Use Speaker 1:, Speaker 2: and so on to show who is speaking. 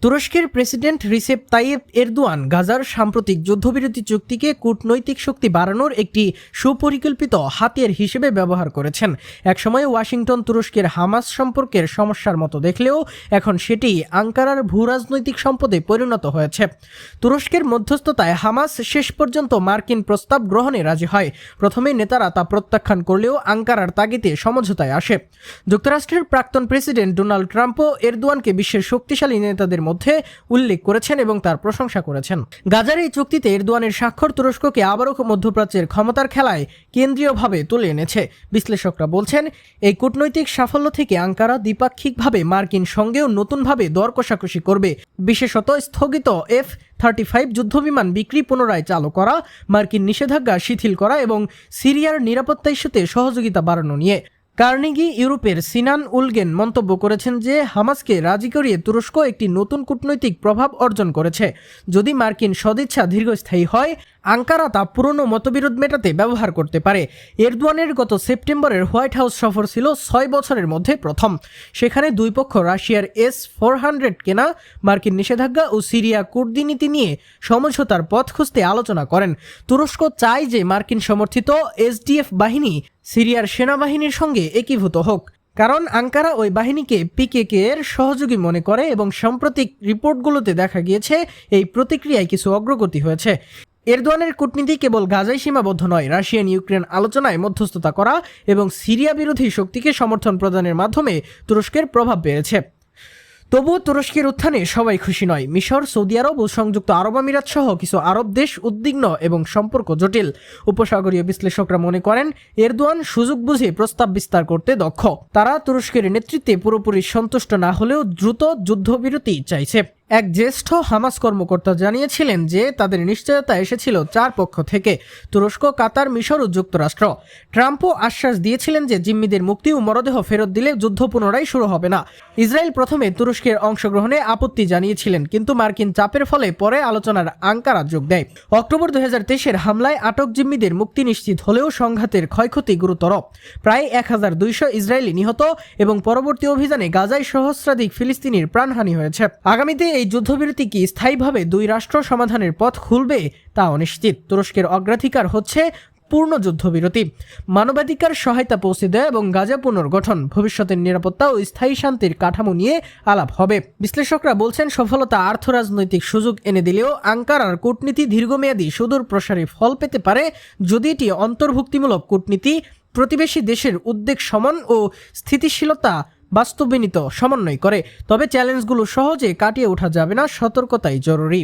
Speaker 1: তুরস্কের president Recep Tayyip Erdogan গাজার সাম্প্রতিক যুদ্ধবিরতি চুক্তিকে কূটনৈতিক শক্তি বাড়ানোর একটি সুপরিকল্পিত হাতিয়ার হিসেবে ব্যবহার করেছেন। একসময় ওয়াশিংটন তুরস্কের হামাস সম্পর্কের সমস্যার মতো দেখলেও এখন সেটি আঙ্কারার ভূরাজনৈতিক সম্পদে পরিণত হয়েছে। তুরস্কের মধ্যস্থতায় হামাস শেষ পর্যন্ত মার্কিন প্রস্তাব গ্রহণে রাজি হয়। প্রথমে নেতারা তা প্রত্যাখ্যান করলেও আঙ্কারার তাগিদে সমঝোতায় আসে। যুক্তরাষ্ট্রের প্রাক্তন প্রেসিডেন্ট ডোনাল্ড ট্রাম্পও এরদোয়ানকে বিশ্বের শক্তিশালী নেতাদের মধ্যে উল্লেখ করেছেন এবং তার প্রশংসা করেছেন। গাজার এই চুক্তিতে এরদোয়ানের স্বাক্ষর তুরস্ককে আবারও মধ্যপ্রাচ্যের ক্ষমতার খেলায় কেন্দ্রীয়ভাবে তুলে এনেছে। বিশ্লেষকরা বলছেন, এই কূটনৈতিক সাফল্য থেকে আঙ্কারা দ্বিপাক্ষিকভাবে মার্কিন সঙ্গেও নতুনভাবে দর কষাকষি করবে, বিশেষত স্থগিত F-35 যুদ্ধবিমান বিক্রি পুনরায় চালু করা, মার্কিন নিষেধাজ্ঞা শিথিল করা এবং সিরিয়ার নিরাপত্তা ইস্যুতে সহযোগিতা বাড়ানো নিয়ে। কার্নেগি ইউরোপের সিনান উলগেন মন্তব্য করেছেন যে হামাসকে রাজি করিয়ে তুরস্ক একটি নতুন কূটনৈতিক প্রভাব অর্জন করেছে। যদি মার্কিন সদিচ্ছা দীর্ঘস্থায়ী হয়, আঙ্কারা তা পুরনো মতবিরোধ মেটাতে ব্যবহার করতে পারে। এরদোয়ানের গত সেপ্টেম্বরের হোয়াইট হাউস সফর ছিল 6 বছরের মধ্যে প্রথম। সেখানে দুই পক্ষ রাশিয়ার S-400 কেনা, মার্কিন নিষেধাজ্ঞা ও সিরিয়া কুর্দি নীতি নিয়ে সমঝোতার পথ খুঁজতে আলোচনা করেন। তুরস্ক চায় যে মার্কিন সমর্থিত SDF বাহিনী সিরিয়ার সেনাবাহিনীর সঙ্গে একীভূত হোক, কারণ আঙ্কারা ওই বাহিনীকে PKK এর সহযোগী মনে করে এবং সাম্প্রতিক রিপোর্টগুলোতে দেখা গিয়েছে এই প্রতিক্রিয়ায় কিছু অগ্রগতি হয়েছে। এরদোয়ানের কূটনীতি কেবল গাজায় সীমাবদ্ধ নয়, রাশিয়ান ইউক্রেন আলোচনায় মধ্যস্থতা করা এবং সিরিয়া বিরোধী শক্তিকে সমর্থন প্রদানের মাধ্যমে তুরস্কের প্রভাব বেড়েছে। তবুও তুরস্কের উত্থানে সবাই খুশি নয়। মিশর, সৌদি আরব ও সংযুক্ত আরব আমিরাত সহ কিছু আরব দেশ উদ্বিগ্ন এবং সম্পর্ক জটিল। উপসাগরীয় বিশ্লেষকরা মনে করেন, এরদোয়ান সুযোগ বুঝে প্রস্তাব বিস্তার করতে দক্ষ। তারা তুরস্কের নেতৃত্বে পুরোপুরি সন্তুষ্ট না হলেও দ্রুত যুদ্ধবিরতি চাইছে। এক জ্যেষ্ঠ হামাস কর্মকর্তা জানিয়েছিলেন যে তাদের নিশ্চয়তা এসেছিল 4 পক্ষ থেকে: তুরস্ক, কাতার, মিশর ও যুক্তরাষ্ট্র। ট্রাম্পও আশ্বাস দিয়েছিলেন যে জিম্মিদের মুক্তি ও মরদেহ ফেরত দিলে যুদ্ধ পুনরায় শুরু হবে না। ইসরায়েল প্রথমে তুরস্কের অংশগ্রহণে আপত্তি জানিয়েছিলেন, কিন্তু মার্কিন চাপের ফলে পরে আলোচনার আঙ্কারা যোগ দেয়। অক্টোবর 2023-এর হামলায় আটক জিম্মিদের মুক্তি নিশ্চিত হলেও সংঘাতের ক্ষয়ক্ষতি গুরুতর। প্রায় 1200 ইসরায়েলি নিহত এবং পরবর্তী অভিযানে গাজায় সহস্রাধিক ফিলিস্তিনির প্রাণহানি হয়েছে। আগামীতে এই যুদ্ধবিরতি কি স্থায়ীভাবে 2 রাষ্ট্র সমাধানের পথ খুলবে তা অনিশ্চিত। তুরস্কের অগ্রাধিকার হচ্ছে পূর্ণ যুদ্ধবিরতি, মানবাধিকার সহায়তা পৌঁছে দেয় এবং গাজা পুনর্গঠন, ভবিষ্যতের নিরাপত্তা ও স্থায়ী শান্তির কাঠামো নিয়ে আলাপ হবে। বিশ্লেষকরা বলছেন, সফলতা আর্থরাজনৈতিক সুযোগ এনে দিলেও আঙ্কারার কূটনীতি দীর্ঘমেয়াদী সুদূর প্রসারী ফল পেতে পারে যদি এটি অন্তর্ভুক্তিমূলক কূটনীতি, প্রতিবেশী দেশের উদ্বেগ শমন ও স্থিতিশীলতা বাস্তবায়িত সমন্বয় করে। তবে চ্যালেঞ্জগুলো সহজে কাটিয়ে ওঠা যাবে না, সতর্কতাই জরুরি।